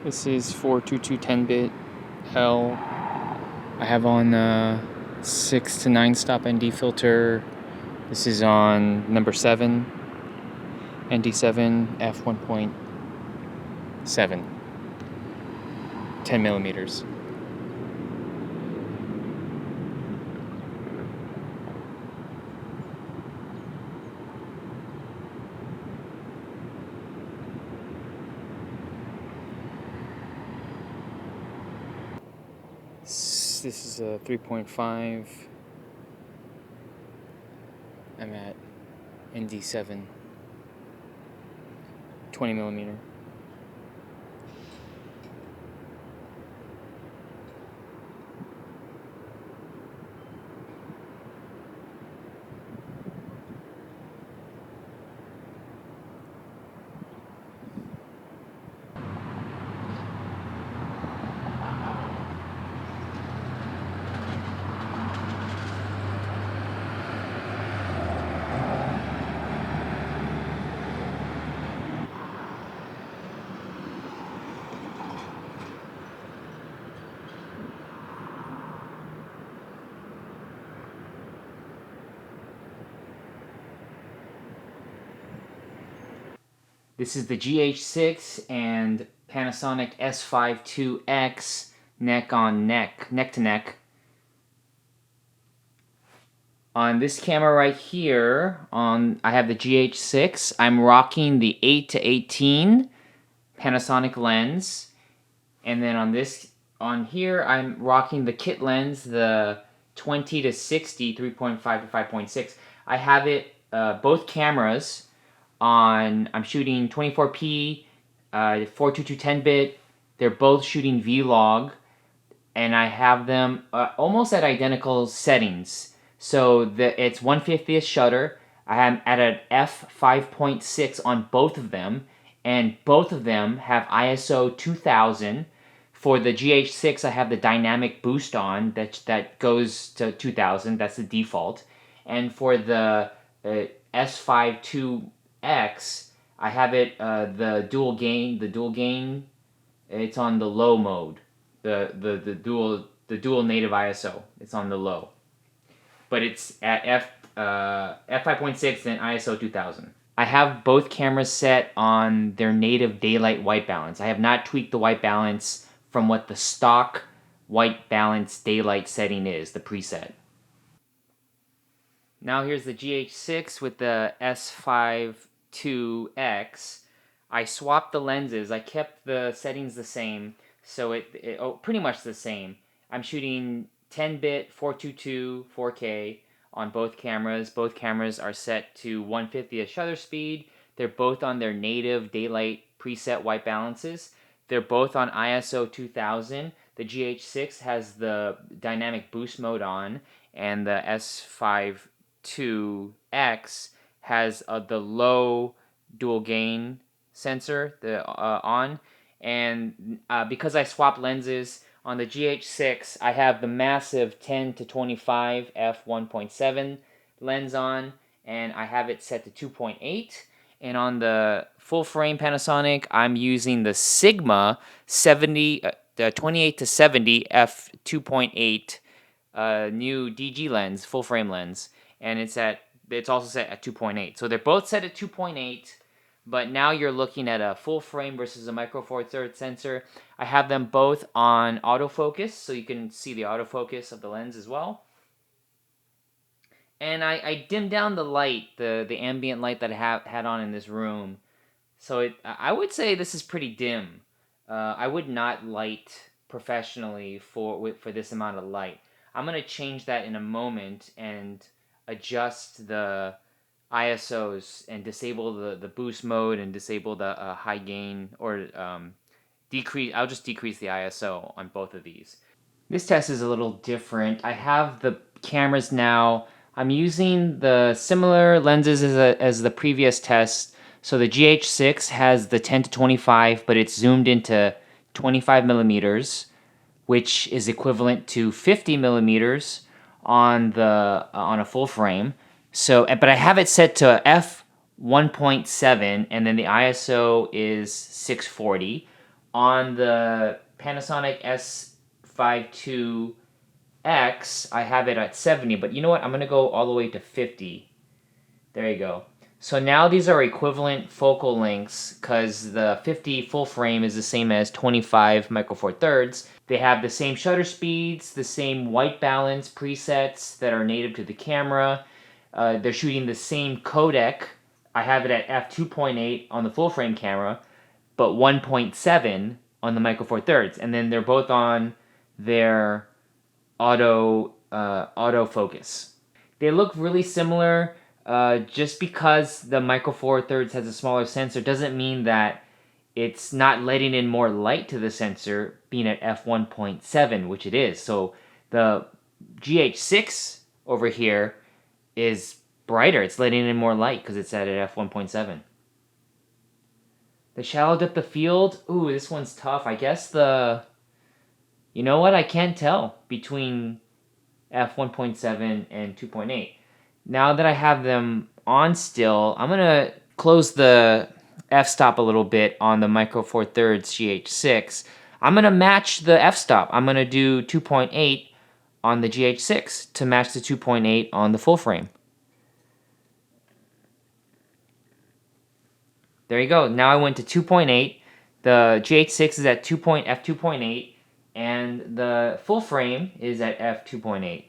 This is 42210-bit L. I have on 6 to 9 stop ND filter. This is on number 7, ND7 f1.7, 10 millimeters. This is a 3.5. I'm at ND7, 20 millimeter. This is the GH6 and Panasonic S5IIX neck to neck. On this camera right here, I have the GH6. I'm rocking the 8 to 18 Panasonic lens, and then on here, I'm rocking the kit lens, the 20 to 60, 3.5 to 5.6. I have it both cameras on. I'm shooting 24p, 42210-bit. They're both shooting vlog, and I have them almost at identical settings. So it's 1/50th shutter. I am at an f5.6 on both of them, and both of them have ISO 2000. For the GH6, I have the dynamic boost on that goes to 2000. That's the default. And for the S5IIX, I have it the dual gain. The dual gain, it's on the low mode. The dual native ISO. It's on the low, but it's at f5.6 and ISO 2000. I have both cameras set on their native daylight white balance. I have not tweaked the white balance from what the stock white balance daylight setting is, the preset. Now here's the GH6 with the S5IIX. I swapped the lenses. I kept the settings the same, so pretty much the same. I'm shooting 10-bit 422 4K on both cameras. Both cameras are set to 1/50th shutter speed. They're both on their native daylight preset white balances. They're both on ISO 2000. The GH6 has the dynamic boost mode on, and the S5IIX has the low dual gain sensor on. And because I swapped lenses on the GH6, I have the massive 10 to 25 f1.7 lens on, and I have it set to 2.8. And on the full frame Panasonic, I'm using the Sigma 70, the 28 to 70 f2.8 new DG lens, full frame lens, and it's also set at 2.8. So they're both set at 2.8. But now you're looking at a full frame versus a micro four thirds sensor. I have them both on autofocus, so you can see the autofocus of the lens as well. And I dimmed down the light, the ambient light that I had on in this room. So I would say this is pretty dim. I would not light professionally for this amount of light. I'm gonna change that in a moment and adjust the ISOs and disable the boost mode and disable the high gain, or decrease. I'll just decrease the ISO on both of these. This test is a little different. I have the cameras now. I'm using the similar lenses as the previous test. So the GH6 has the 10 to 25, but it's zoomed into 25 millimeters, which is equivalent to 50 millimeters on a full frame. So, but I have it set to f1.7, and then the ISO is 640. On the Panasonic S5IIX, I have it at 70, but you know what? I'm going to go all the way to 50. There you go. So now these are equivalent focal lengths because the 50 full frame is the same as 25 micro four thirds. They have the same shutter speeds, the same white balance presets that are native to the camera. They're shooting the same codec. I have it at f2.8 on the full frame camera, but 1.7 on the micro four thirds, and then they're both on their autofocus. They look really similar. Just because the micro four thirds has a smaller sensor doesn't mean that it's not letting in more light to the sensor, being at f1.7, which it is. So the GH6 over here is brighter. It's letting in more light because it's at f1.7. The shallow depth of field, ooh, this one's tough. I guess you know what? I can't tell between f1.7 and 2.8. Now that I have them on still, I'm going to close the f-stop a little bit on the micro four thirds GH6. I'm going to match the f-stop. I'm going to do 2.8 on the GH6 to match the 2.8 on the full frame. There you go. Now I went to 2.8. The GH6 is at f2.8, and the full frame is at f2.8.